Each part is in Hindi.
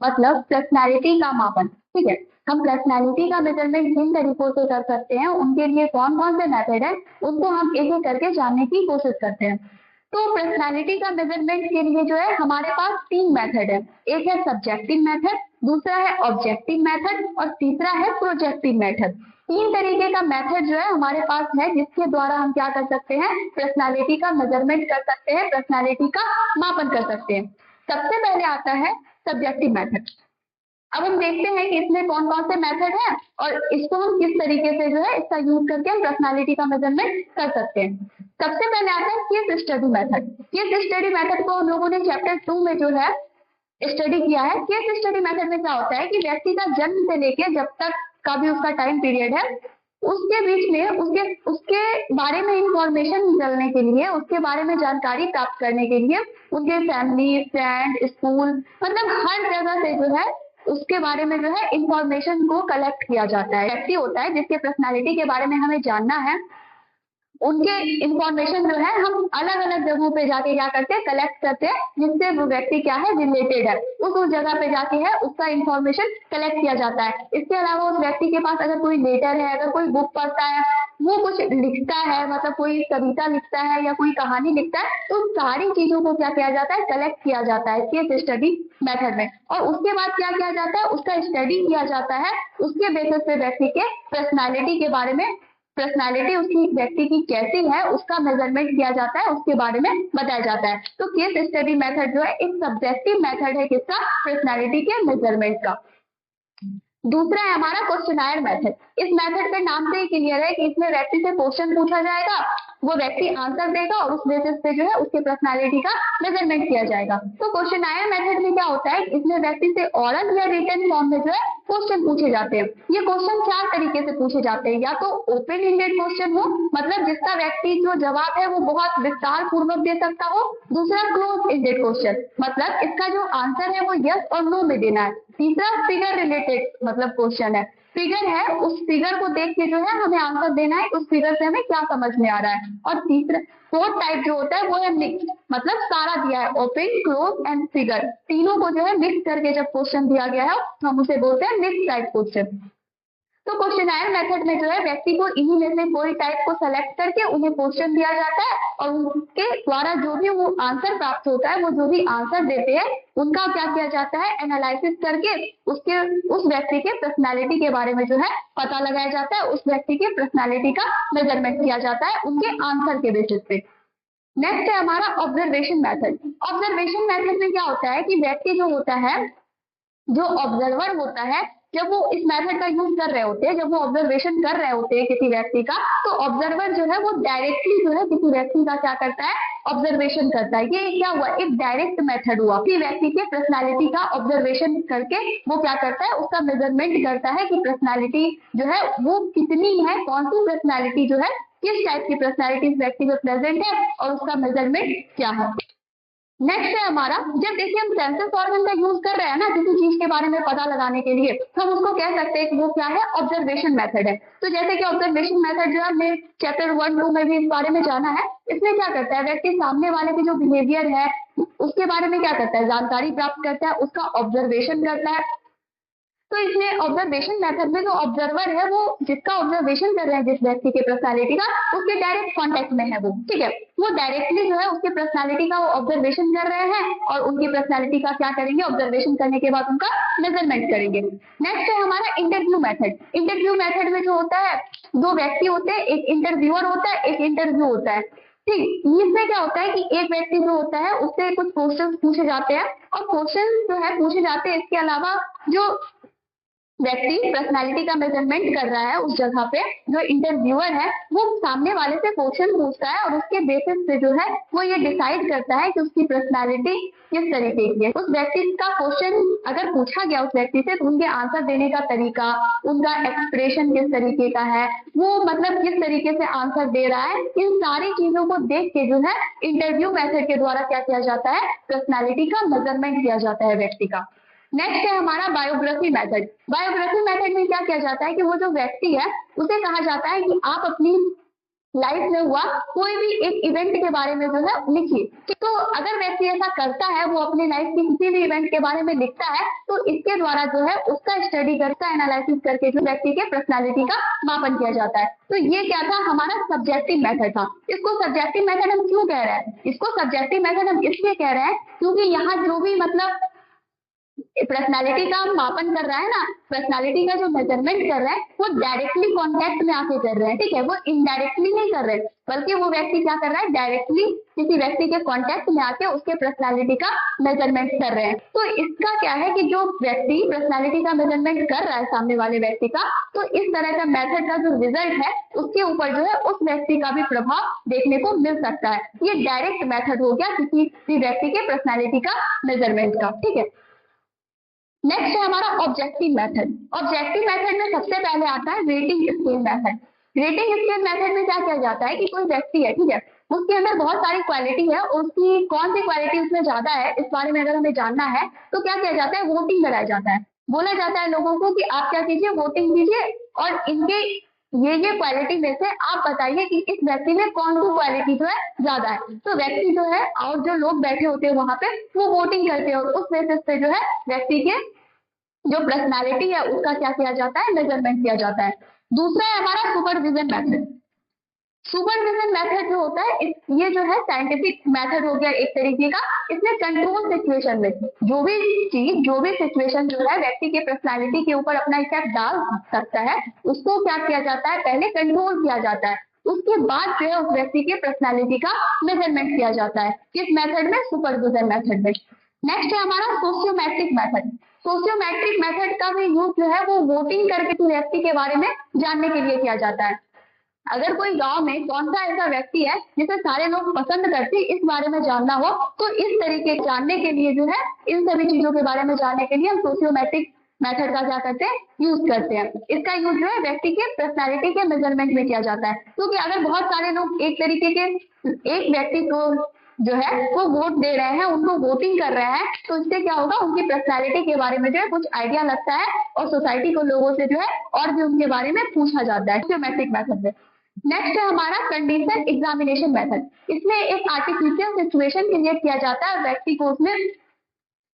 मतलब पर्सनालिटी का मापन। ठीक है, हम पर्सनालिटी का मेजरमेंट किन तरीकों से कर सकते हैं, उनके लिए कौन कौन से मेथड है, उनको हम एक एक करके जानने की कोशिश करते हैं। तो पर्सनालिटी का मेजरमेंट के लिए जो है हमारे पास तीन मेथड है। एक है सब्जेक्टिव मेथड, दूसरा है ऑब्जेक्टिव मेथड और तीसरा है प्रोजेक्टिव मेथड। तीन तरीके का मेथड जो है हमारे पास है, जिसके द्वारा हम क्या कर सकते हैं, पर्सनालिटी का मेजरमेंट कर सकते हैं, पर्सनालिटी का मापन कर सकते हैं। सबसे पहले आता है सब्जेक्टिव मेथड। अब हम देखते हैं कि इसमें कौन कौन से मेथड हैं और इसको हम किस तरीके से जो है इसका यूज करके हम पर्सनालिटी का मेजरमेंट कर सकते हैं। सबसे पहले आता है case study method. Case study method को हम लोगों ने चैप्टर 2 में जो है स्टडी किया है। केस स्टडी मेथड में क्या होता है कि व्यक्ति का जन्म से लेके जब तक का भी उसका टाइम पीरियड है, उसके बीच में उसके उसके बारे में इंफॉर्मेशन निकलने के लिए, उसके बारे में जानकारी प्राप्त करने के लिए उनके फैमिली, फ्रेंड, स्कूल, मतलब हर जगह से जो है उसके बारे में जो है इंफॉर्मेशन को कलेक्ट किया जाता है। व्यक्ति होता है जिसके पर्सनालिटी के बारे में हमें जानना है, उनके इंफॉर्मेशन जो है हम अलग अलग जगहों पे जाके क्या करते हैं, कलेक्ट करते हैं, जिससे वो व्यक्ति क्या है, रिलेटेड है, उस जगह पे जाके है उसका इंफॉर्मेशन कलेक्ट किया जाता है। इसके अलावा उस व्यक्ति के पास अगर कोई लेटर है, अगर कोई बुक पढ़ता है, वो कुछ लिखता है, मतलब कोई कविता लिखता है या कोई कहानी लिखता है, तो सारी चीजों को क्या किया जाता है, कलेक्ट किया जाता है केस स्टडी मेथड में। और उसके बाद क्या किया जाता है, उसका स्टडी किया जाता है, उसके बेसिस पे व्यक्ति के पर्सनालिटी के बारे में, पर्सनालिटी उसकी व्यक्ति की कैसी है उसका मेजरमेंट किया जाता है, उसके बारे में बताया जाता है। तो केस स्टडी मेथड जो है एक सब्जेक्टिव मेथड है किसका, पर्सनालिटी के मेजरमेंट का। दूसरा है हमारा क्वेश्चनायर मेथड। इस मेथड के नाम से ही क्लियर है कि इसमें व्यक्ति से क्वेश्चन पूछा जाएगा, वो व्यक्ति आंसर देगा और उस बेसिस पे जो है उसके पर्सनालिटी का मेजरमेंट किया जाएगा। तो क्वेश्चनायर मेथड में क्या होता है, इसमें व्यक्ति से ओरल या रिटन फॉर्म में जो है क्वेश्चन पूछे जाते हैं। ये क्वेश्चन चार तरीके से पूछे जाते हैं, या तो ओपन इंडेड क्वेश्चन हो, मतलब जिसका व्यक्ति जो जवाब है वो बहुत विस्तार पूर्वक दे सकता हो। दूसरा क्लोज इंडेड क्वेश्चन, मतलब इसका जो आंसर है वो यस और नो में देना है। तीसरा फिगर रिलेटेड मतलब क्वेश्चन है, फिगर है, उस फिगर को देख के जो है हमें आंसर देना है, उस फिगर से हमें क्या समझ में आ रहा है। और तीसरा फोर्थ टाइप जो होता है वो है मिक्स, मतलब सारा दिया है, ओपन, क्लोज एंड फिगर, तीनों को जो है मिक्स करके जब क्वेश्चन दिया गया है हम उसे बोलते हैं मिक्स टाइप क्वेश्चन। तो क्वेश्चनायर मेथड में जो है व्यक्ति को इन्हीं में से कोई टाइप को सेलेक्ट करके उन्हें क्वेश्चन दिया जाता है और उनके द्वारा जो भी वो आंसर प्राप्त होता है, वो जो भी आंसर देते हैं उनका क्या किया जाता है, एनालिसिस करके उसके उस व्यक्ति के पर्सनालिटी के बारे में जो है पता लगाया जाता है, उस व्यक्ति के पर्सनालिटी का मेजरमेंट किया जाता है उनके आंसर के बेसिस पे। नेक्स्ट है हमारा ऑब्जर्वेशन मेथड। ऑब्जर्वेशन मेथड में क्या होता है कि व्यक्ति जो होता है, जो ऑब्जर्वर होता है, जब वो इस मेथड का यूज कर रहे होते हैं, जब वो ऑब्जर्वेशन कर रहे होते हैं किसी व्यक्ति का, तो ऑब्जर्वर जो है वो डायरेक्टली जो है किसी व्यक्ति का क्या करता है, ऑब्जर्वेशन करता है। ये क्या हुआ, एक डायरेक्ट मेथड हुआ, किसी व्यक्ति के पर्सनालिटी का ऑब्जर्वेशन करके वो क्या करता है, उसका मेजरमेंट करता है कि पर्सनालिटी जो है वो कितनी है, कौन सी पर्सनालिटी जो है, किस टाइप की पर्सनालिटी इस व्यक्ति में प्रेजेंट है और उसका मेजरमेंट क्या है। नेक्स्ट है हमारा, जब देखिए हम सेंसस ऑर्गन का यूज कर रहे हैं ना किसी चीज के बारे में पता लगाने के लिए, तो हम उसको कह सकते हैं कि वो क्या है, ऑब्जर्वेशन मेथड है। तो जैसे कि ऑब्जर्वेशन मेथड जो है हमने चैप्टर 1-2 में भी इस बारे में जाना है, इसमें क्या करता है, व्यक्ति सामने वाले के जो बिहेवियर है उसके बारे में क्या करता है, जानकारी प्राप्त करता है, उसका ऑब्जर्वेशन करता है। तो इसमें ऑब्जर्वेशन मेथड में जो ऑब्जर्वर है वो जिसका ऑब्जर्वेशन कर रहे हैं जिस व्यक्ति के पर्सनालिटी का, उसके डायरेक्ट कांटेक्ट में है वो, ठीक है, वो डायरेक्टली जो है उसके पर्सनालिटी का ऑब्जर्वेशन कर रहे हैं और उनकी पर्सनालिटी का क्या करेंगे, ऑब्जर्वेशन करने के बाद उनका मेजरमेंट करेंगे। नेक्स्ट है हमारा इंटरव्यू मेथड। इंटरव्यू मेथड में जो होता है, दो व्यक्ति होते हैं, एक इंटरव्यूअर होता है, एक इंटरव्यू होता है। ठीक, इसमें क्या होता है कि एक व्यक्ति जो होता है उससे कुछ क्वेश्चन पूछे जाते हैं और क्वेश्चन जो है पूछे जाते हैं, इसके अलावा जो व्यक्ति पर्सनालिटी का मेजरमेंट कर रहा है उस जगह पे, जो इंटरव्यूअर है वो सामने वाले से क्वेश्चन पूछता है और उसके बेसिस पे जो है वो ये डिसाइड करता है कि उसकी पर्सनालिटी किस तरीके की है। उस व्यक्ति का क्वेश्चन अगर पूछा गया उस व्यक्ति से, तो उनके आंसर देने का तरीका, उनका एक्सप्रेशन किस तरीके का है, वो मतलब किस तरीके से आंसर दे रहा है, इन सारी चीजों को देख के जो है इंटरव्यू मेथड के द्वारा क्या किया जाता है, पर्सनालिटी का मेजरमेंट किया जाता है व्यक्ति का। नेक्स्ट है हमारा बायोग्राफी मेथड। बायोग्राफी मेथड में क्या किया जाता है कि वो जो व्यक्ति है उसे कहा जाता है कि आप अपनी लाइफ में हुआ कोई भी एक इवेंट के बारे में जो है लिखिए। तो अगर व्यक्ति ऐसा करता है, वो अपनी लाइफ के किसी भी इवेंट के बारे में लिखता है, तो इसके द्वारा जो है उसका स्टडी करता है, एनालिसिस करके जो व्यक्ति के पर्सनालिटी का मापन किया जाता है। तो ये क्या था, हमारा सब्जेक्टिव मेथड था। इसको सब्जेक्टिव मेथड हम क्यों कह रहे हैं, इसको सब्जेक्टिव मेथड हम इसलिए कह रहे हैं क्योंकि यहाँ जो भी मतलब पर्सनालिटी का मापन कर रहा है ना, पर्सनालिटी का जो मेजरमेंट कर रहे हैं वो डायरेक्टली कांटेक्ट में आके कर रहे हैं, ठीक है, वो इनडायरेक्टली नहीं कर रहे, बल्कि वो व्यक्ति क्या कर रहा है, डायरेक्टली किसी व्यक्ति के कांटेक्ट में आके उसके पर्सनालिटी का मेजरमेंट कर रहे हैं। तो इसका क्या है कि जो व्यक्ति पर्सनालिटी का मेजरमेंट कर रहा है सामने वाले व्यक्ति का, तो इस तरह का मेथड का जो रिजल्ट है उसके ऊपर जो है उस व्यक्ति का भी प्रभाव देखने को मिल सकता है। ये डायरेक्ट मेथड हो गया किसी भी व्यक्ति के पर्सनालिटी का मेजरमेंट का, ठीक है। नेक्स्ट है हमारा ऑब्जेक्टिव मेथड। ऑब्जेक्टिव मेथड में सबसे पहले आता है rating scale method. Rating scale method में क्या किया जाता है कि कोई व्यक्ति है, ठीक है, उसके अंदर बहुत सारी क्वालिटी है, उसकी कौन सी क्वालिटी उसमें ज्यादा है इस बारे में अगर हमें जानना है तो क्या किया जाता है, वोटिंग कराया जाता है। बोला जाता है लोगों को कि आप क्या कीजिए, वोटिंग कीजिए और इनके ये क्वालिटी में से आप बताइए कि इस व्यक्ति में कौन सी क्वालिटी जो है ज्यादा है। तो व्यक्ति जो है और जो लोग बैठे होते हैं वहां पे वो वोटिंग करते हैं और उस बेसिस पे जो है व्यक्ति के जो पर्सनालिटी है उसका क्या किया जाता है, मेजरमेंट किया जाता है। दूसरा है हमारा सुपरविजन मेथड। सुपरविजन मेथड जो होता है ये जो है साइंटिफिक मेथड हो गया एक तरीके का। इसमें कंट्रोल सिचुएशन में जो भी चीज, जो भी सिचुएशन जो है व्यक्ति के पर्सनालिटी के ऊपर अपना इफेक्ट डाल सकता है, उसको क्या किया जाता है, पहले कंट्रोल किया जाता है, उसके बाद जो है उस व्यक्ति के पर्सनालिटी का मेजरमेंट किया जाता है। किस मेथड में, सुपरविजन मेथड में। नेक्स्ट है हमारा सोशियोमेट्रिक मेथड। सोशियोमेट्रिक मेथड का भी यूज जो है वो वोटिंग करके व्यक्ति के बारे में जानने के लिए किया जाता है। अगर कोई गांव में कौन सा ऐसा व्यक्ति है जिसे सारे लोग पसंद करते हैं, इस बारे में जानना हो तो इस तरीके जानने के लिए जो है इन सभी चीजों के बारे में जानने के लिए हम सोशियोमेट्रिक मेथड का क्या करते हैं, यूज करते हैं। इसका यूज जो है व्यक्ति के पर्सनालिटी के मेजरमेंट में किया जाता है। क्योंकि अगर बहुत सारे लोग एक तरीके के एक व्यक्ति को जो है वो वोट दे रहे हैं, उनको वोटिंग कर रहे हैं, तो इससे क्या होगा, उनकी पर्सनालिटी के बारे में जो है कुछ आइडिया लगता है और सोसाइटी को लोगों से जो है और भी उनके बारे में पूछा जाता है सोशियोमेट्रिक मेथड में। नेक्स्ट है हमारा कंडीशन एग्जामिनेशन मेथड। इसमें एक आर्टिफिशियल सिचुएशन क्रिएट किया जाता है, व्यक्ति को उसमें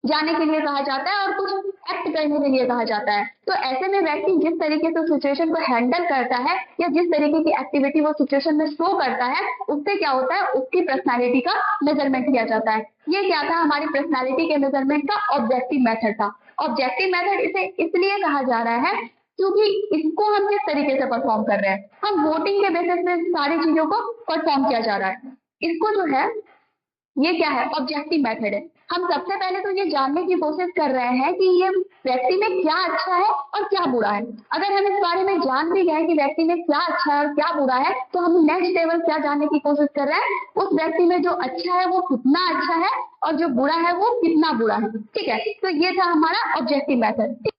जाने के लिए कहा जाता है और कुछ एक्ट करने के लिए कहा जाता है। तो ऐसे में व्यक्ति जिस तरीके से सिचुएशन को हैंडल करता है या जिस तरीके की एक्टिविटी वो सिचुएशन में शो करता है, उससे क्या होता है, उसकी पर्सनालिटी का मेजरमेंट किया जाता है। ये क्या था, हमारी पर्सनालिटी के मेजरमेंट का ऑब्जेक्टिव मेथड था। ऑब्जेक्टिव मेथड इसे इसलिए कहा जा रहा है क्योंकि इसको हम किस तरीके से परफॉर्म कर रहे हैं, हम वोटिंग के बेसिस पे सारी चीजों को परफॉर्म किया जा रहा है। इसको जो है ये क्या है, ऑब्जेक्टिव मेथड है। हम सबसे पहले तो ये जानने की कोशिश कर रहे हैं कि ये व्यक्ति में क्या अच्छा है और क्या बुरा है। अगर हम इस बारे में जान भी गए कि व्यक्ति में क्या अच्छा है और क्या बुरा है, तो हम नेक्स्ट लेवल क्या जानने की कोशिश कर रहे हैं, उस व्यक्ति में जो अच्छा है वो कितना अच्छा है और जो बुरा है वो कितना बुरा है, ठीक है। तो ये था हमारा ऑब्जेक्टिव मेथड।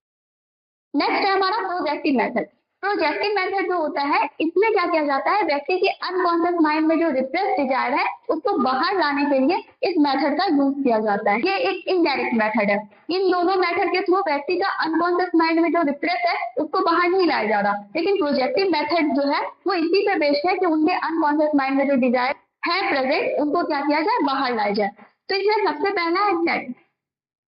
नेक्स्ट है हमारा प्रोजेक्टिव मेथड। प्रोजेक्टिव मेथड जो होता है इसमें क्या किया जाता है, व्यक्ति के अनकॉन्शियस माइंड में जो रिप्रेस डिजायर है उसको बाहर लाने के लिए इस मेथड का यूज किया जाता है। ये एक इनडायरेक्ट मेथड है। इन दोनों मेथड के थ्रू व्यक्ति का अनकॉन्शियस माइंड में जो रिप्रेस है उसको बाहर नहीं लाया जा रहा, लेकिन प्रोजेक्टिव मेथड जो है वो इसी पे बेस्ड है कि उनके अनकॉन्शियस माइंड में जो डिजायर है प्रेजेंट, उनको क्या किया जाए, बाहर लाया जाए। तो इसमें सबसे पहला है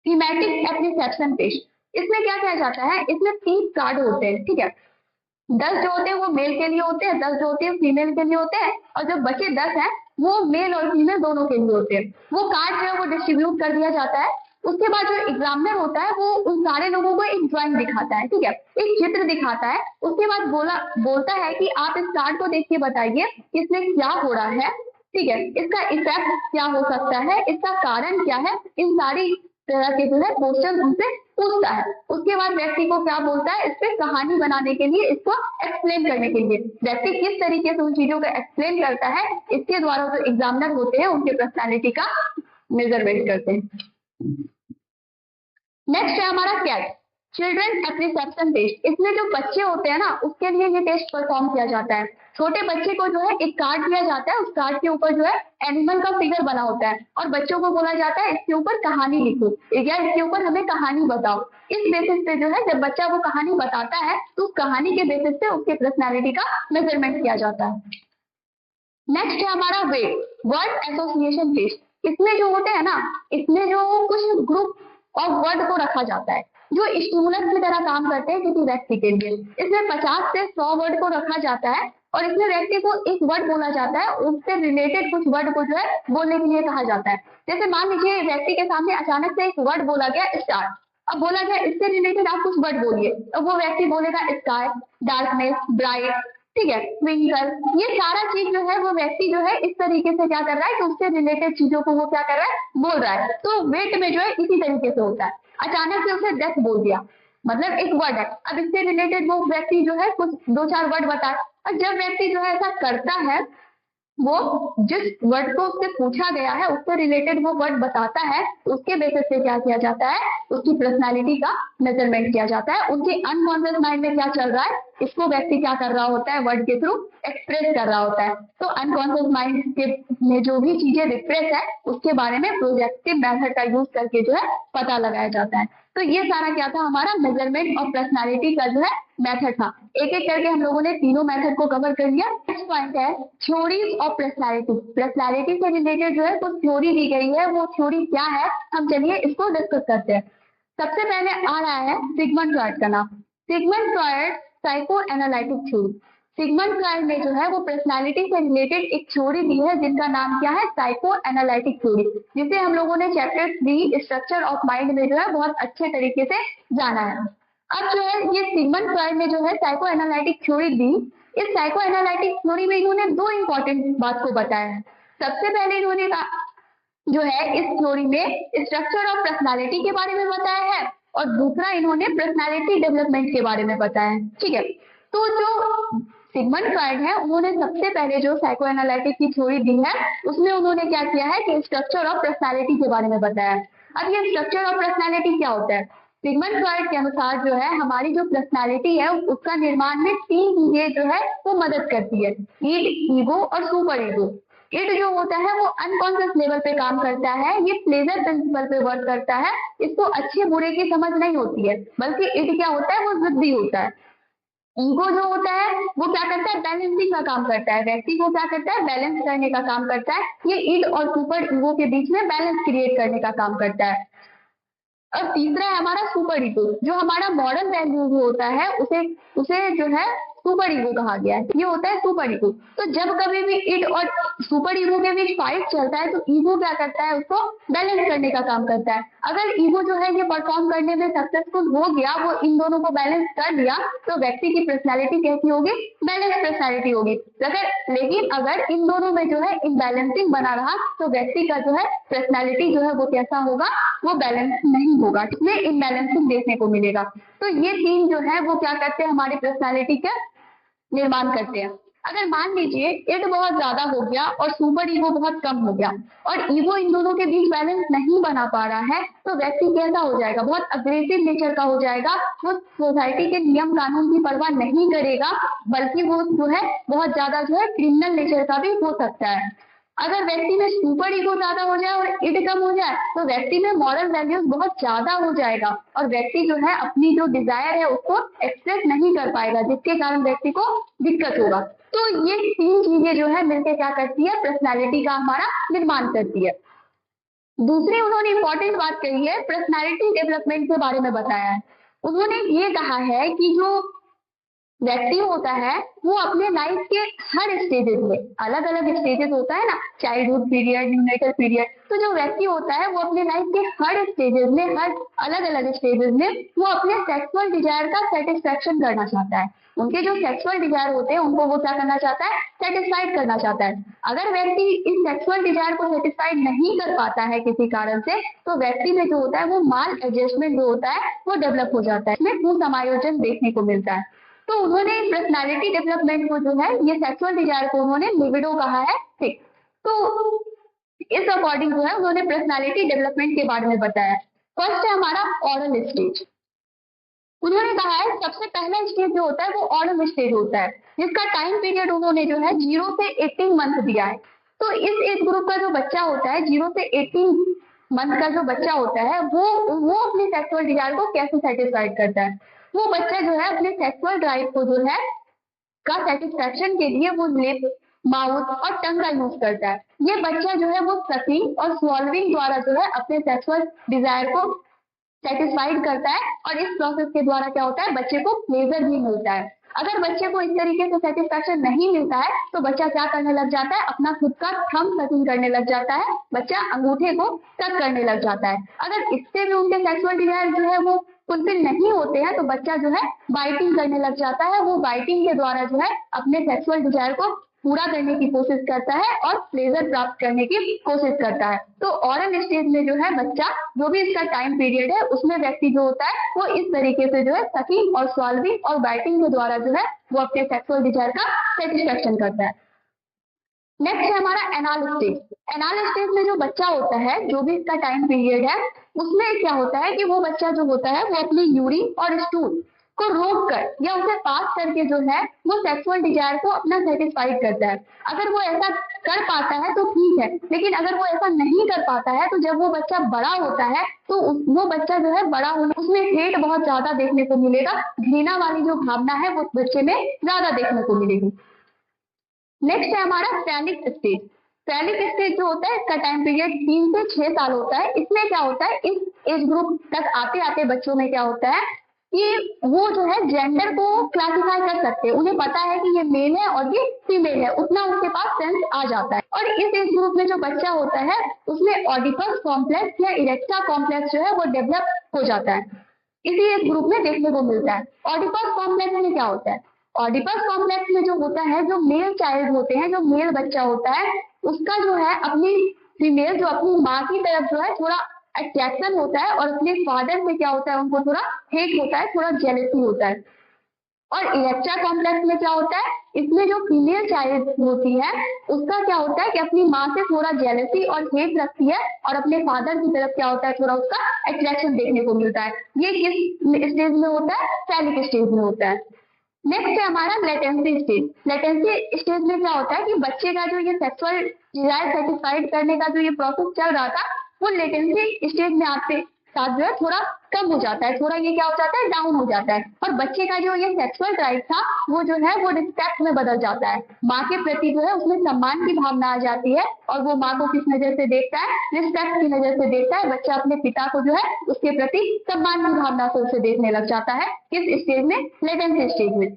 थीमेटिक एप्रिसिएशन टेस्ट। इसमें क्या किया जाता है, इसमें 30 कार्ड होते हैं, ठीक है। 10 जो होते हैं वो मेल के लिए होते हैं, 10 जो होते हैं फीमेल के लिए होते हैं, और जो बचे 10 हैं वो मेल और फीमेल दोनों के लिए होते हैं। वो कार्ड जो है वो डिस्ट्रीब्यूट कर दिया जाता है। उसके बाद जो एग्जामिनर होता है वो उन सारे लोगों को एक ड्राइंग दिखाता है, ठीक है, एक चित्र दिखाता है। उसके बाद बोलता है कि आप इस कार्ड को देख के बताइए इसमें क्या हो रहा है, ठीक है, इसका इफेक्ट क्या हो सकता है, इसका कारण क्या है, इन सारी तरह के जो है क्वेश्चन उनसे पूछता है। उसके बाद व्यक्ति को क्या बोलता है, इस पे कहानी बनाने के लिए, इसको एक्सप्लेन करने के लिए। व्यक्ति किस तरीके से उन चीजों को एक्सप्लेन करता है, इसके द्वारा जो एग्जामिनर होते हैं उनके पर्सनालिटी का मेजरमेंट करते हैं। नेक्स्ट है हमारा कैट, चिल्ड्रन एप्रिसिएशन टेस्ट। इसमें जो बच्चे होते हैं ना उसके लिए ये टेस्ट परफॉर्म किया जाता है। छोटे बच्चे को जो है एक कार्ड दिया जाता है, उस कार्ड के ऊपर जो है एनिमल का फिगर बना होता है और बच्चों को बोला जाता है इसके ऊपर कहानी लिखो या इसके ऊपर हमें कहानी बताओ। इस बेसिस पे जो है जब बच्चा वो कहानी बताता है तो उस कहानी के बेसिस पे उसके पर्सनालिटी का मेजरमेंट किया जाता है। नेक्स्ट है हमारा वेट, वर्ड एसोसिएशन टेस्ट। इसमें जो होते हैं ना, इसमें जो कुछ ग्रुप ऑफ वर्ड को रखा जाता है जो स्टिमुलस की तरह काम करते हैं किसी व्यक्ति के लिए। इसमें 50 से 100 वर्ड को रखा जाता है और इसमें व्यक्ति को एक वर्ड बोला जाता है, उससे रिलेटेड कुछ वर्ड को जो है बोलने के लिए कहा जाता है। जैसे मान लीजिए व्यक्ति के सामने अचानक से एक वर्ड बोला गया स्टार, अब बोला गया इससे रिलेटेड आप कुछ वर्ड बोलिए, तो वो व्यक्ति बोलेगा स्काई, डार्कनेस, ब्राइट, ठीक है, ट्विंकल। ये सारा चीज जो है वो व्यक्ति जो है इस तरीके से क्या कर रहा है कि उससे रिलेटेड चीजों को वो क्या कर रहा है, बोल रहा है। तो वेट में जो है इसी तरीके से होता है। अचानक से उसे डेथ बोल दिया, मतलब एक वर्ड है, अब इससे रिलेटेड वो व्यक्ति जो है कुछ 2-4 वर्ड बताए, और जब व्यक्ति जो है ऐसा करता है, वो जिस वर्ड को उससे पूछा गया है उससे रिलेटेड वो वर्ड बताता है, उसके बेसिस पे क्या किया जाता है, उसकी पर्सनालिटी का मेजरमेंट किया जाता है। उनके अनकॉन्शियस माइंड में क्या चल रहा है, इसको व्यक्ति क्या कर रहा होता है, वर्ड के थ्रू एक्सप्रेस कर रहा होता है। तो अनकॉन्शियस माइंड के में जो भी चीजें रिप्रेस है उसके बारे में प्रोजेक्टिव मेथड का यूज करके जो है पता लगाया जाता है। तो ये सारा क्या था, हमारा मेजरमेंट और पर्सनालिटी का जो है मेथड था। एक एक करके हम लोगों ने तीनों मेथड को कवर कर लिया। नेक्स्ट पॉइंट है थ्योरीज ऑफ पर्सनालिटी। पर्सनालिटी से रिलेटेड जो है कुछ थ्योरी दी गई है, वो थ्योरी क्या है, हम चलिए इसको डिस्कस करते हैं। सबसे पहले आ रहा है सिगमंड फ्रॉइड का नाम। Sigmund Freud psycho analytic theory. Sigmund Freud ने जो है वो पर्सनालिटी से रिलेटेड एक थ्योरी दी है जिनका नाम क्या है, साइको एनालिटिक थ्योरी, जिसे हम लोगों ने चैप्टर 3 स्ट्रक्चर ऑफ माइंड में जो है बहुत अच्छे तरीके से जाना है। अब जो है ये सिगमंड फ्रॉइड ने जो है साइको एनालिटिक थ्योरी दी। इस साइको एनालिटिक थ्योरी में इन्होंने 2 इंपॉर्टेंट बात को बताया है। सबसे पहले इन्होंने जो है इस थ्योरी में स्ट्रक्चर ऑफ पर्सनालिटी के बारे में बताया है और दूसरा इन्होंने पर्सनालिटी डेवलपमेंट के बारे में बताया है, ठीक है। तो जो सिगमंड फ्रॉइड है उन्होंने सबसे पहले जो साइको एनालिटिक की थ्योरी दी है उसमें उन्होंने क्या किया है कि स्ट्रक्चर ऑफ पर्सनालिटी के बारे में बताया। अब ये स्ट्रक्चर ऑफ पर्सनालिटी क्या होता है, सिगमंड फ्रॉइड के अनुसार जो है हमारी जो पर्सनालिटी है उसका निर्माण में 3 चीजें जो है वो मदद करती है, ईड, ईगो और सुपर ईगो। इट जो होता है वो अनकॉन्शियस लेवल पे काम करता है, ये प्लेजर प्रिंसिपल पे वर्क करता है, इसको अच्छे बुरे की समझ नहीं होती है, बल्कि इट क्या होता है वो जिद्दी होता है। ईगो जो होता है वो क्या करता है, बैलेंसिंग का काम करता है, व्यक्ति को क्या करता है, बैलेंस करने का काम करता है। ये इट और सुपर ईगो के बीच में बैलेंस क्रिएट करने का काम करता है। और तीसरा है हमारा सुपर ईगो, जो हमारा मॉरल वैल्यूज होता है उसे उसे जो है सुपर ईगो कहा गया है, ये होता है सुपर ईगो। तो जब कभी भी इट और सुपर ईगो के बीच फाइट चलता है तो ईगो क्या करता है, उसको बैलेंस करने का काम करता है। अगर ईगो जो है ये परफॉर्म करने में सक्सेसफुल हो गया, वो इन दोनों को बैलेंस कर लिया, तो व्यक्ति की पर्सनैलिटी कैसी होगी, बैलेंस पर्सनैलिटी होगी। लेकिन अगर इन दोनों में जो है इनबैलेंसिंग बना रहा तो व्यक्ति का जो है पर्सनैलिटी जो है वो कैसा होगा, वो बैलेंस नहीं होगा, इसमें इनबैलेंसिंग देखने को मिलेगा। तो ये 3 जो है वो क्या करते हैं, हमारी पर्सनैलिटी का निर्माण करते हैं। अगर मान लीजिए इट बहुत ज्यादा हो गया और सुपर ईगो बहुत कम हो गया और ईगो इन दोनों के बीच बैलेंस नहीं बना पा रहा है, तो व्यक्ति कैसा हो जाएगा, बहुत अग्रेसिव नेचर का हो जाएगा, वो सोसाइटी के नियम कानून की परवाह नहीं करेगा, बल्कि वो जो है बहुत ज्यादा जो है क्रिमिनल नेचर का भी हो सकता है। अगर व्यक्ति में सुपर ईगो ज्यादा हो जाए और इट कम हो जाए तो व्यक्ति में मॉरल वैल्यूज बहुत ज्यादा हो जाएगा और व्यक्ति जो है अपनी जो डिजायर है उसको एक्सप्रेस नहीं कर पाएगा, जिसके कारण व्यक्ति को दिक्कत होगा। तो ये 3 चीजें जो है मिलकर क्या करती है, पर्सनैलिटी का हमारा निर्माण करती है। दूसरी उन्होंने इंपॉर्टेंट बात कही है, पर्सनैलिटी डेवलपमेंट के बारे में बताया है। उन्होंने ये कहा है कि जो व्यक्ति होता है वो अपने लाइफ के हर स्टेजेस में, अलग अलग स्टेजेस होता है ना, चाइल्डहुड पीरियड, न्यूनेटल पीरियड, तो जो व्यक्ति होता है वो अपने लाइफ के हर स्टेजेस में, हर अलग अलग स्टेजेस में वो अपने सेक्सुअल डिजायर का सेटिस्फेक्शन करना चाहता है। उनके जो सेक्सुअल डिजायर होते हैं उनको वो क्या करना चाहता है, सेटिस्फाइड करना चाहता है। अगर व्यक्ति इस सेक्सुअल डिजायर को सेटिस्फाइड नहीं कर पाता है किसी कारण से, तो व्यक्ति में जो होता है वो माल एडजस्टमेंट जो होता है वो डेवलप हो जाता है, इसमें कुसमायोजन देखने को मिलता है। तो उन्होंने पर्सनालिटी डेवलपमेंट को जो है ये सेक्सुअल डिजायर को उन्होंने लिबिडो कहा है, ठीक। तो इस अकॉर्डिंग जो है उन्होंने पर्सनालिटी डेवलपमेंट के बारे में बताया। फर्स्ट है हमारा ऑरल स्टेज। उन्होंने कहा है सबसे पहला स्टेज जो होता है वो ऑरल स्टेज होता है, जिसका टाइम पीरियड उन्होंने जो है 0 से 18 मंथ दिया है। तो इस एज ग्रुप का जो बच्चा होता है 0 से 18 मंथ का जो बच्चा होता है वो अपने सेक्सुअल डिजायर को कैसे सेटिस्फाइड करता है, वो बच्चा जो है अपने सेक्सुअल ड्राइव को जो है का सेटिस्फेक्शन के लिए वो माउथ और टंग का यूज करता है। ये बच्चा जो है वो सकिंग और स्वॉल्विंग द्वारा जो है अपने सेक्सुअल डिजायर को सेटिस्फाइड करता है, और इस प्रोसेस के द्वारा क्या होता है, बच्चे को प्लेजर भी मिलता है। अगर बच्चे को इस तरीके से सेटिस्फेक्शन नहीं मिलता है तो बच्चा क्या करने लग जाता है, अपना खुद का थंब सकिंग करने लग जाता है, बच्चा अंगूठे को टच करने लग जाता है। अगर इससे भी उनके सेक्सुअल डिजायर जो है वो फुलफिल नहीं होते हैं तो बच्चा जो है बाइटिंग करने लग जाता है। वो बाइटिंग के द्वारा जो है अपने सेक्सुअल डिजायर को पूरा करने की कोशिश करता है और प्लेजर प्राप्त करने की कोशिश करता है। तो ओरल स्टेज में जो है बच्चा, जो भी इसका टाइम पीरियड है उसमें व्यक्ति जो होता है वो इस तरीके से जो है सकिंग और स्वॉल्विंग और बाइटिंग के द्वारा जो है वो अपने सेक्सुअल डिजायर का सेटिस्फेक्शन करता है। नेक्स्ट है हमारा एनाल स्टेज। एनाल स्टेज में जो बच्चा होता है, जो भी इसका टाइम पीरियड है, उसमें क्या होता है कि वो बच्चा जो होता है वो अपनी यूरिन और स्टूल को रोक कर या उसे पास करके जो है वो सेक्सुअल डिजायर को अपना सेटिस्फाइड करता है। अगर वो ऐसा कर पाता है तो ठीक है, लेकिन अगर वो ऐसा नहीं कर पाता है तो जब वो बच्चा बड़ा होता है तो वो बच्चा जो है बड़ा होने, उसमें हेट बहुत ज्यादा देखने को मिलेगा, घृणा वाली जो भावना है वो बच्चे में ज्यादा देखने को मिलेगी। नेक्स्ट है हमारा फैलिक स्टेज। फैलिक स्टेज जो होता है इसका टाइम पीरियड 3 से 6 साल होता है। इसमें क्या होता है, इस एज ग्रुप तक आते आते बच्चों में क्या होता है कि वो जो है जेंडर को क्लासिफाई कर सकते हैं, उन्हें पता है कि ये मेल है और ये फीमेल है, उतना उनके पास सेंस आ जाता है। और इस एज ग्रुप में जो बच्चा होता है उसमें ऑडिपस कॉम्प्लेक्स या इरेक्टा कॉम्प्लेक्स जो है वो डेवलप हो जाता है, इसी एज ग्रुप में देखने को मिलता है। ऑडिपस कॉम्प्लेक्स में क्या होता है, ऑडिपस कॉम्प्लेक्स में जो होता है, जो मेल चाइल्ड होते हैं, जो मेल बच्चा होता है उसका जो है अपनी फीमेल, जो अपनी माँ की तरफ जो है थोड़ा अट्रैक्शन होता है, और अपने फादर से क्या होता है उनको थोड़ा हेट होता है, थोड़ा जेलसी होता है। और इरेक्टा कॉम्प्लेक्स में क्या होता है, इसमें जो फीमेल चाइल्ड होती है उसका क्या होता है कि अपनी माँ से थोड़ा जेलसी और हेट रखती है, और अपने फादर की तरफ क्या होता है थोड़ा उसका अट्रैक्शन देखने को मिलता है। ये किस स्टेज में होता है, फैलिक स्टेज में होता है। नेक्स्ट है हमारा लेटेंसी स्टेज। लेटेंसी स्टेज में क्या होता है कि बच्चे का जो ये सेक्सुअल डिजायर सेटिस्फाइड करने का जो ये प्रोसेस चल रहा था वो लेटेंसी स्टेज में आते साथ जो है थोड़ा कम हो जाता है, थोड़ा ये क्या हो जाता है, डाउन हो जाता है, और बच्चे का जो ये सेक्सुअल ड्राइव था वो जो है वो रिस्पेक्ट में बदल जाता है। माँ के प्रति जो है उसमें सम्मान की भावना आ जाती है, और वो माँ को किस नजर से देखता है, रिस्पेक्ट की नजर से देखता है। बच्चा अपने पिता को जो है उसके प्रति सम्मान की भावना से उसे देखने लग जाता है। किस स्टेज में, लेटेंसी स्टेज में।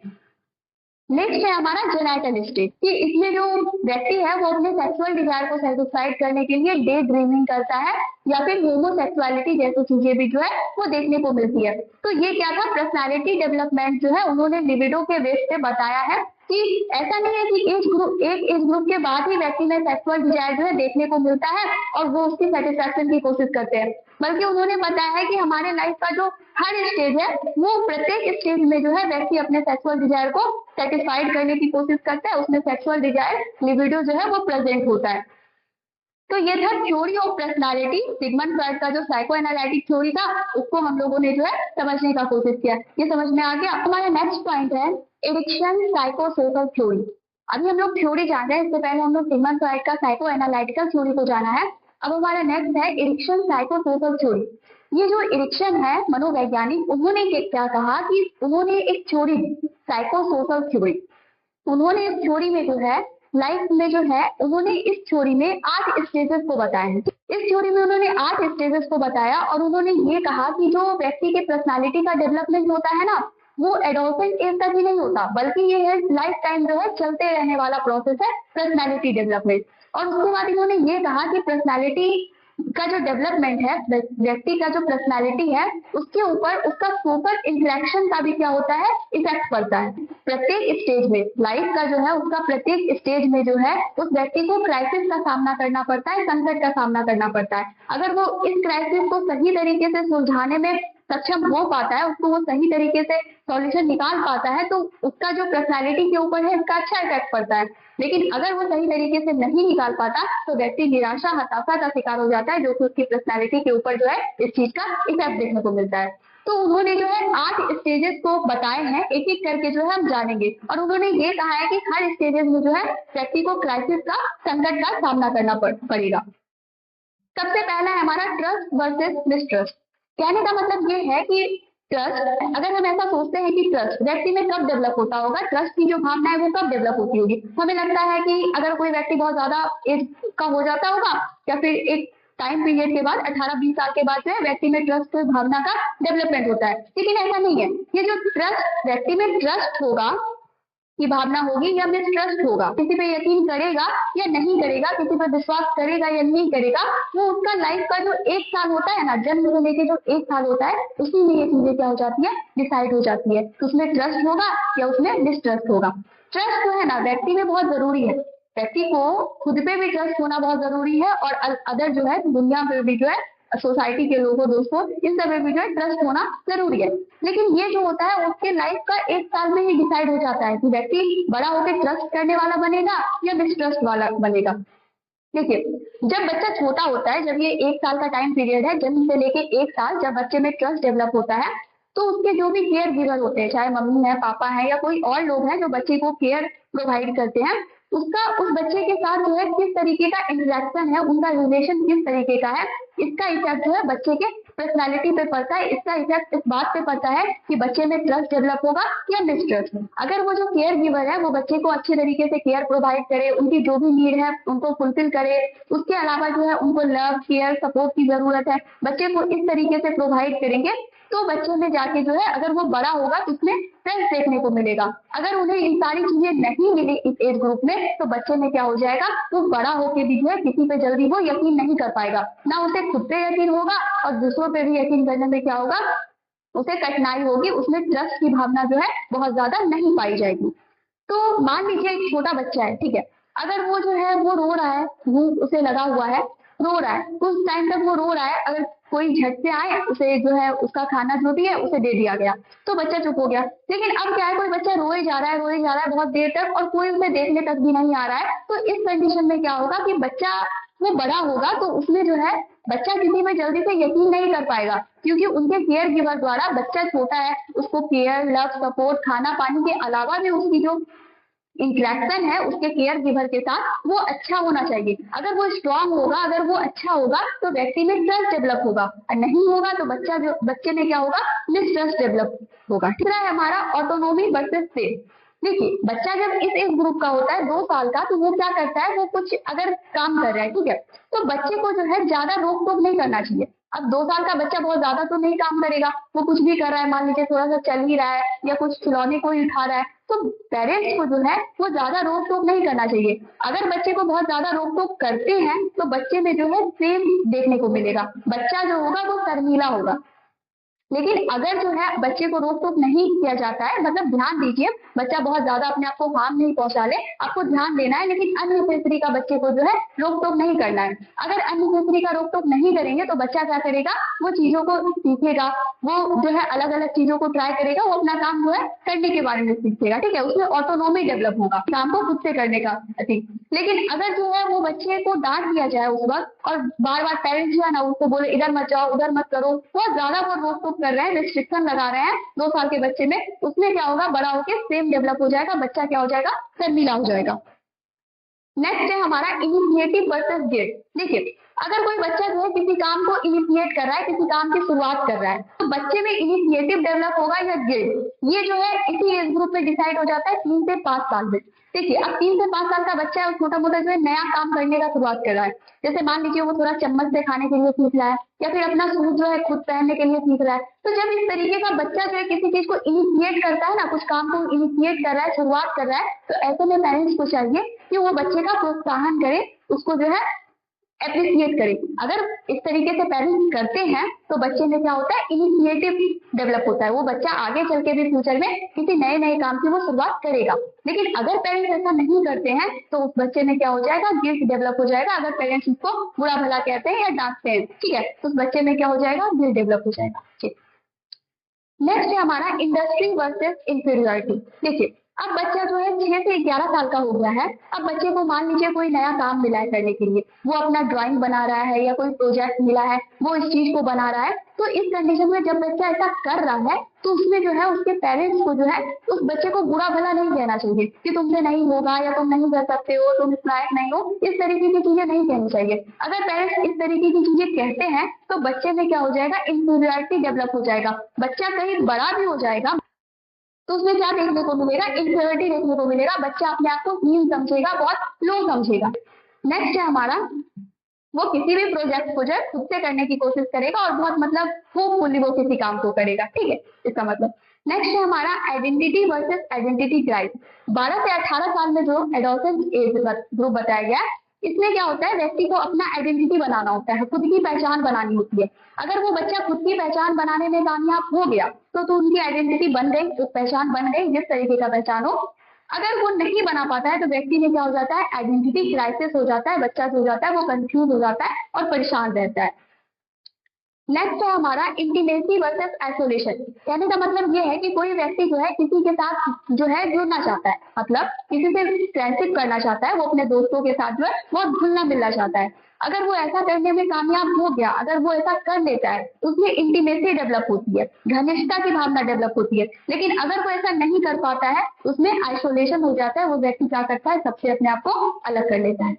नेक्स्ट है हमारा जेनाइटल स्टेज, कि इसमें जो व्यक्ति है वो अपने सेक्सुअल डिजायर को सेटिस्फाइड करने के लिए डे ड्रीमिंग करता है, या फिर होमोसेक्सुअलिटी जैसी चीजें भी जो है वो देखने को मिलती है। तो ये क्या था, पर्सनालिटी डेवलपमेंट जो है उन्होंने लिबिडो के बेस पे बताया है कि ऐसा नहीं है कि एक एज ग्रुप के बाद ही व्यक्ति में सेक्सुअल डिजायर जो है देखने को मिलता है और वो उसकी सेटिस्फेक्शन की कोशिश करते हैं, बल्कि उन्होंने बताया है कि हमारे लाइफ का जो हर स्टेज है वो प्रत्येक स्टेज में जो है व्यक्ति अपने सेक्सुअल डिजायर को सेटिस्फाइड करने की कोशिश करता है, उसमें सेक्सुअल डिजायर लिबिडो जो है वो प्रेजेंट होता है। तो ये था theory of personality, Sigmund Freud का जो साइको एनालिटिक थ्योरी था उसको हम लोगों ने जो है समझने का कोशिश किया। ये समझ में आ गया। हमारा नेक्स्ट पॉइंट है एडिक्शन साइको सोशल थ्योरी। अभी हम लोग थ्योरी जान रहे हैं, इससे पहले हम लोग सिगमंड फ्रॉइड का साइको एनालिटिकल थ्योरी को जाना है। अब हमारा नेक्स्ट है एडिक्शन साइको सोशल थ्योरी। ये जो एडिक्शन है, मनोवैज्ञानिक उन्होंने क्या कहा कि उन्होंने एक थ्योरी, साइको सोशल थ्योरी, उन्होंने इस थ्योरी में जो है लाइफ में जो है उन्होंने इस थ्योरी में 8 स्टेजेस को बताया है। इस थ्योरी में उन्होंने 8 स्टेजेस को बताया, और उन्होंने ये कहा कि जो व्यक्ति के पर्सनालिटी का डेवलपमेंट होता है ना, वो एडोलसेंट एज तक ही नहीं होता, बल्कि ये है लाइफ टाइम जो है चलते रहने वाला प्रोसेस है पर्सनालिटी डेवलपमेंट। और उसके बाद इन्होंने ये कहा कि पर्सनालिटी का जो डेवलपमेंट है, व्यक्ति का जो पर्सनालिटी है उसके ऊपर उसका सोशल इंटरेक्शन का भी क्या होता है, इफेक्ट पड़ता है। प्रत्येक स्टेज में लाइफ का जो है उसका प्रत्येक स्टेज में जो है उस व्यक्ति को क्राइसिस का सामना करना पड़ता है, संकट का सामना करना पड़ता है। अगर वो इस क्राइसिस को सही तरीके से सुलझाने में सक्षम हो पाता है, उसको वो सही तरीके से सॉल्यूशन निकाल पाता है, तो उसका जो पर्सनालिटी के ऊपर है इसका अच्छा इफेक्ट पड़ता है। लेकिन अगर वो सही तरीके से नहीं निकाल पाता तो व्यक्ति निराशा हताशा का शिकार हो जाता है, जो कि उसकी पर्सनालिटी के ऊपर जो है इस चीज का इफेक्ट देखने को मिलता है। तो उन्होंने जो है 8 स्टेजेस को बताए हैं, एक एक करके जो है हम जानेंगे। और उन्होंने ये कहा है कि हर स्टेजेस में जो है व्यक्ति को क्राइसिस का, संकट का सामना करना पड़ेगा। सबसे पहला है हमारा ट्रस्ट वर्सेस मिसट्रस्ट। कहने का मतलब ये है कि ट्रस्ट, अगर हम ऐसा सोचते हैं कि ट्रस्ट व्यक्ति में कब डेवलप होता होगा, ट्रस्ट की जो भावना है वो कब डेवलप होती होगी, हमें लगता है कि अगर कोई व्यक्ति बहुत ज्यादा एज का हो जाता होगा या फिर एक टाइम पीरियड के बाद 18-20 साल के बाद जो है व्यक्ति में ट्रस्ट भावना का डेवलपमेंट होता है, लेकिन ऐसा नहीं है। ये जो ट्रस्ट व्यक्ति में ट्रस्ट होगा की भावना होगी या मिसट्रस्ट होगा, किसी पे यकीन करेगा या नहीं करेगा, किसी पे विश्वास करेगा या नहीं करेगा, वो उसका लाइफ का जो 1 साल होता है ना, जन्म से लेके जो 1 साल होता है, उसी में ये चीजें क्या हो जाती है, डिसाइड हो जाती है कि उसमें ट्रस्ट होगा या उसमें मिसट्रस्ट होगा। ट्रस्ट जो है ना व्यक्ति में बहुत जरूरी है, व्यक्ति को खुद पे भी ट्रस्ट होना बहुत जरूरी है और अदर जो है दुनिया में भी जो है सोसाइटी के लोगों दोस्तों इन सब में भी जो है ट्रस्ट होना जरूरी है। लेकिन ये जो होता है उसके लाइफ का 1 साल में ही डिसाइड हो जाता है कि व्यक्ति बड़ा होकर ट्रस्ट करने वाला बनेगा या मिसट्रस्ट वाला बनेगा। देखिए, जब बच्चा छोटा होता है, जब ये 1 साल का टाइम पीरियड है, जन्म से लेके 1 साल, जब बच्चे में ट्रस्ट डेवलप होता है तो उसके जो भी केयर गिवर होते हैं, चाहे मम्मी है, पापा है या कोई और लोग हैं जो बच्चे को केयर प्रोवाइड करते हैं, उसका उस बच्चे के साथ जो है किस तरीके का इंटरेक्शन है, उनका रिलेशन किस तरीके का है, इसका इफेक्ट जो है बच्चे के पर्सनालिटी पे पड़ता है। इसका इफेक्ट इस बात पे पड़ता है कि बच्चे में ट्रस्ट डेवलप होगा या मिसट्रस्ट। अगर वो जो केयर गिवर है वो बच्चे को अच्छे तरीके से केयर प्रोवाइड करे, उनकी जो भी नीड है उनको फुलफिल करे, उसके अलावा जो है उनको लव केयर सपोर्ट की जरूरत है, बच्चे को इस तरीके से प्रोवाइड करेंगे तो बच्चे में जाके जो है अगर वो बड़ा होगा तो उसमें फ्रेंड्स देखने को मिलेगा। अगर उन्हें इन सारी चीजें नहीं मिली इस एज ग्रुप में तो बच्चे में क्या हो जाएगा, वो बड़ा होके भी जो है किसी पे जल्दी वो यकीन नहीं कर पाएगा, ना उसे खुद पे यकीन होगा और दूसरों पे भी यकीन करने में क्या होगा, उसे कठिनाई होगी, उसमें ट्रस्ट की भावना जो है बहुत ज्यादा नहीं पाई जाएगी। तो मान लीजिए एक छोटा बच्चा है, ठीक है, अगर वो जो है वो रो रहा है, भूख उसे लगा हुआ है, रो रहा है, उस टाइम तक वो रो रहा है, अगर कोई झट से आए उसे जो है उसका खाना जो भी है उसे दे दिया गया तो बच्चा चुप हो गया। लेकिन अब क्या है, कोई बच्चा रोए जा रहा है, रोए जा रहा है बहुत देर तक और कोई उसे देखने तक भी नहीं आ रहा है, तो इस कंडीशन में क्या होगा कि बच्चा वो बड़ा होगा तो उसमें जो है बच्चा किसी में जल्दी से यकीन नहीं कर पाएगा, क्योंकि उनके केयर गिवर द्वारा, बच्चा छोटा है, उसको केयर लव सपोर्ट खाना पानी के अलावा भी उसकी जो इंटरेक्शन है उसके केयर गिवर के साथ वो अच्छा होना चाहिए। अगर वो स्ट्रांग होगा, अगर वो अच्छा होगा तो व्यक्ति में ट्रस्ट डेवलप होगा, और नहीं होगा तो बच्चे में क्या होगा, मिसट्रस्ट डेवलप होगा। तीसरा है हमारा ऑटोनॉमी वर्सेस फेथ। देखिए, बच्चा जब इस एज ग्रुप का होता है 2 साल का, तो वो क्या करता है, वो कुछ अगर काम कर रहा है, ठीक है, तो बच्चे को जो है ज्यादा रोक टोक नहीं करना चाहिए। अब 2 साल का बच्चा बहुत ज्यादा तो नहीं काम करेगा, वो कुछ भी कर रहा है, मान लीजिए थोड़ा सा चल ही रहा है या कुछ खिलौने को ही उठा रहा है, तो पेरेंट्स को जो है वो ज्यादा रोक टोक नहीं करना चाहिए। अगर बच्चे को बहुत ज्यादा रोक टोक करते हैं तो बच्चे में जो है सेम देखने को मिलेगा, बच्चा जो होगा वो शर्मीला होगा। लेकिन अगर जो है बच्चे को रोक टोक नहीं किया जाता है, मतलब ध्यान दीजिए, बच्चा बहुत ज्यादा अपने आप को हार्म नहीं पहुंचा ले, आपको ध्यान देना है, लेकिन अननेसेसरी का बच्चे को जो है रोक टोक नहीं करना है। अगर अननेसेसरी का रोक टोक नहीं करेंगे तो बच्चा क्या करेगा, वो चीजों को सीखेगा, वो जो है अलग अलग चीजों को ट्राई करेगा, वो अपना काम जो है करने के बारे में सीखेगा, ठीक है, उसमें ऑटोनॉमी डेवलप होगा, काम को खुद से करने का। लेकिन अगर जो है वो बच्चे को डांट दिया जाए उस वक्त और बार बार पेरेंट्स जो है ना उसको बोले इधर मत जाओ उधर मत करो, बहुत ज्यादा वो रोक टोक कर रहे हैं, रिस्ट्रिक्शन लगा रहे हैं 2 साल के बच्चे में, उसमें क्या होगा, बड़ा होकर सेम डेवलप हो जाएगा, बच्चा क्या हो जाएगा, शर्मीला हो जाएगा। नेक्स्ट है हमारा इनिशिएटिव वर्सेस गिल्ट। देखिए, अगर कोई बच्चा जो है किसी काम को इनिशिएट कर रहा है, किसी काम की शुरुआत कर रहा है, तो बच्चे में इनिशिएटिव डेवलप होगा या गिल्ट, ये जो है इसी एज ग्रुप में डिसाइड हो जाता है 3 से 5 साल में। देखिए, अब 3 से 5 साल का बच्चा है, छोटा मोटा जो है नया काम करने का शुरुआत कर रहा है, जैसे मान लीजिए वो थोड़ा चम्मच से खाने के लिए सीख रहा है या फिर अपना शूज जो है खुद पहनने के लिए सीख रहा है। तो जब इस तरीके का बच्चा जो है किसी चीज को इनिशिएट करता है ना, कुछ काम को इनिशिएट कर रहा है, शुरुआत कर रहा है, तो ऐसे में पेरेंट्स को चाहिए कि वो बच्चे का प्रोत्साहन करे, उसको जो है एप्रिशिएट करें। अगर इस तरीके से पेरेंट्स करते हैं तो बच्चे में क्या होता है, इनिशिएटिव डेवलप होता है, वो बच्चा आगे चल के भी फ्यूचर में किसी नए नए काम की वो शुरुआत करेगा। लेकिन अगर पेरेंट्स ऐसा नहीं करते हैं तो उस बच्चे में क्या हो जाएगा, गिल्ट डेवलप हो जाएगा। अगर पेरेंट्स उसको बुरा भला कहते हैं या डांटते हैं, ठीक है, तो उस बच्चे में क्या हो जाएगा, गिल्ट डेवलप हो जाएगा। ठीक, नेक्स्ट है हमारा इंडस्ट्री वर्सेस इंफीरियरिटी। देखिए, अब बच्चा जो है 6 से 11 साल का हो गया है। अब बच्चे को मान लीजिए कोई नया काम मिला है करने के लिए, वो अपना ड्राइंग बना रहा है या कोई प्रोजेक्ट मिला है, वो इस चीज को बना रहा है। तो इस कंडीशन में जब बच्चा ऐसा कर रहा है तो उसमें जो है उसके पेरेंट्स को जो है उस बच्चे को बुरा भला नहीं कहना चाहिए कि तुमसे नहीं होगा या तुम नहीं कर सकते हो, तुम इस लायक नहीं हो, इस तरीके की चीजें नहीं कहनी चाहिए। अगर पेरेंट्स इस तरीके की चीजें कहते हैं तो बच्चे में क्या हो जाएगा, इंफीरियरिटी डेवलप हो जाएगा। बच्चा कहीं बड़ा भी हो जाएगा तो उसमें क्या देखने को मिलेगा, इंफीरियरिटी देखने को मिलेगा। बच्चा अपने आप को हीन समझेगा, बहुत लो समझेगा। नेक्स्ट है हमारा, वो किसी भी प्रोजेक्ट को जो है खुद से करने की कोशिश करेगा और बहुत मतलब होपफुली वो किसी काम को करेगा, ठीक है, इसका मतलब। नेक्स्ट है हमारा आइडेंटिटी वर्सेस आइडेंटिटी क्राइसिस। 12 से 18 साल में जो एडोलेसेंट एज ग्रुप बताया गया है, इसमें क्या होता है, व्यक्ति को अपना आइडेंटिटी बनाना होता है, खुद की पहचान बनानी होती है। अगर वो बच्चा खुद की पहचान बनाने में कामयाब हो गया तो उनकी आइडेंटिटी बन गई, एक पहचान बन गई, जिस तरीके का पहचान हो। अगर वो नहीं बना पाता है तो व्यक्ति में क्या हो जाता है, आइडेंटिटी क्राइसिस हो जाता है, बच्चा जो हो जाता है वो कंफ्यूज हो जाता है और परेशान रहता है। नेक्स्ट है हमारा इंटीमेसी वर्सेस आइसोलेशन। कहने का मतलब ये है कि कोई व्यक्ति जो है किसी के साथ जो है जुड़ना चाहता है, मतलब किसी से फ्रेंडशिप करना चाहता है, वो अपने दोस्तों के साथ जो है बहुत घुलना मिलना चाहता है। अगर वो ऐसा करने में कामयाब हो गया, अगर वो ऐसा कर लेता है तो उसमें इंटीमेसी डेवलप होती है, घनिष्ठता की भावना डेवलप होती है। लेकिन अगर वो ऐसा नहीं कर पाता है उसमें आइसोलेशन हो जाता है, वो व्यक्ति क्या करता है, सबसे अपने आप को अलग कर लेता है।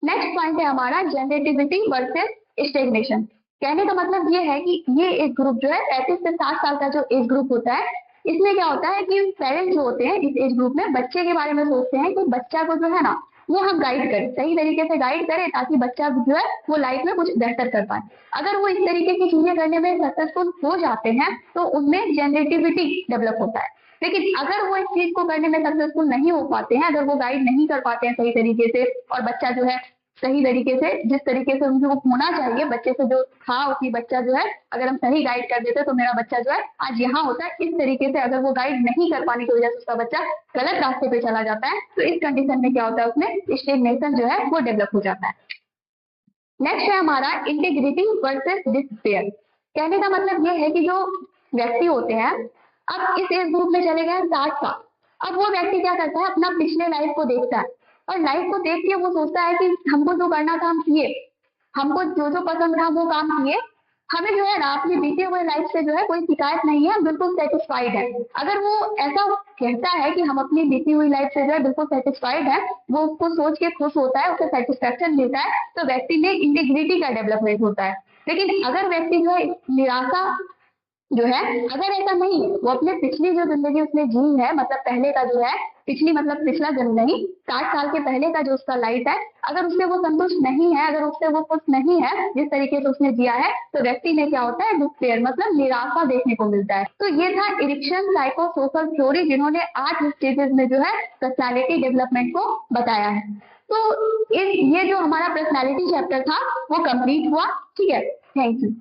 नेक्स्ट पॉइंट है हमारा जनरेटिविटी वर्सेस स्टेग्नेशन। कहने का मतलब ये है कि ये एक ग्रुप जो है 35 से 60 साल का जो एज ग्रुप होता है, इसमें क्या होता है कि पेरेंट्स जो होते हैं इस एज ग्रुप में बच्चे के बारे में सोचते हैं कि बच्चा को जो है ना वो हम गाइड करें, सही तरीके से गाइड करें ताकि बच्चा जो है वो लाइफ में कुछ बेहतर कर पाए। अगर वो इस तरीके की चीजें करने में सक्सेसफुल हो जाते हैं तो उनमें जनरेटिविटी डेवलप होता है। लेकिन अगर वो इस चीज को करने में सक्सेसफुल नहीं हो पाते हैं, अगर वो गाइड नहीं कर पाते हैं सही तरीके से और बच्चा जो है सही तरीके से, जिस तरीके से उनको होना चाहिए बच्चे से जो था कि बच्चा जो है अगर हम सही गाइड कर देते तो मेरा बच्चा जो है आज यहाँ होता है, इस तरीके से अगर वो गाइड नहीं कर पाने की वजह से उसका बच्चा गलत रास्ते पे चला जाता है तो इस कंडीशन में क्या होता है, उसमें स्टेग्नेशन जो है वो डेवलप हो जाता है। नेक्स्ट है हमारा इंटीग्रिटी वर्सेस डिस्पेयर। कहने का मतलब ये है कि जो व्यक्ति होते हैं, अब इस एज ग्रुप में चले गए 60 साल, अब वो व्यक्ति क्या करता है, अपना पिछले लाइफ को देखता है और लाइफ को देख के वो सोचता है कि हमको जो करना था हम किए, हमको जो जो पसंद था वो काम किए, हमें जो है ना अपनी बीते हुए लाइफ से जो है कोई शिकायत नहीं है, हम बिल्कुल सेटिस्फाइड है। अगर वो ऐसा कहता है कि हम अपनी बीती हुई लाइफ से जो है बिल्कुल सेटिस्फाइड है, वो उसको सोच के खुश होता है, उसे सेटिस्फेक्शन मिलता है, तो व्यक्ति में इंटीग्रिटी का डेवलपमेंट होता है। लेकिन अगर व्यक्ति जो है निराशा जो है, अगर ऐसा नहीं, वो अपने पिछली जो जिंदगी उसने जी है, मतलब पहले का जो है पिछली मतलब पिछला जन्म नहीं, 60 साल के पहले का जो उसका लाइफ है, अगर उससे वो संतुष्ट नहीं है, अगर उससे वो खुश नहीं है जिस तरीके से उसने जिया है, तो व्यक्ति में क्या होता है, डिस्पेयर मतलब निराशा देखने को मिलता है। तो ये था एरिक्सन साइकोसोशल थ्योरी, जिन्होंने 8 स्टेजेस में जो है पर्सनालिटी डेवलपमेंट को बताया है। तो ये जो हमारा पर्सनालिटी चैप्टर था वो कंप्लीट हुआ, ठीक है, थैंक यू।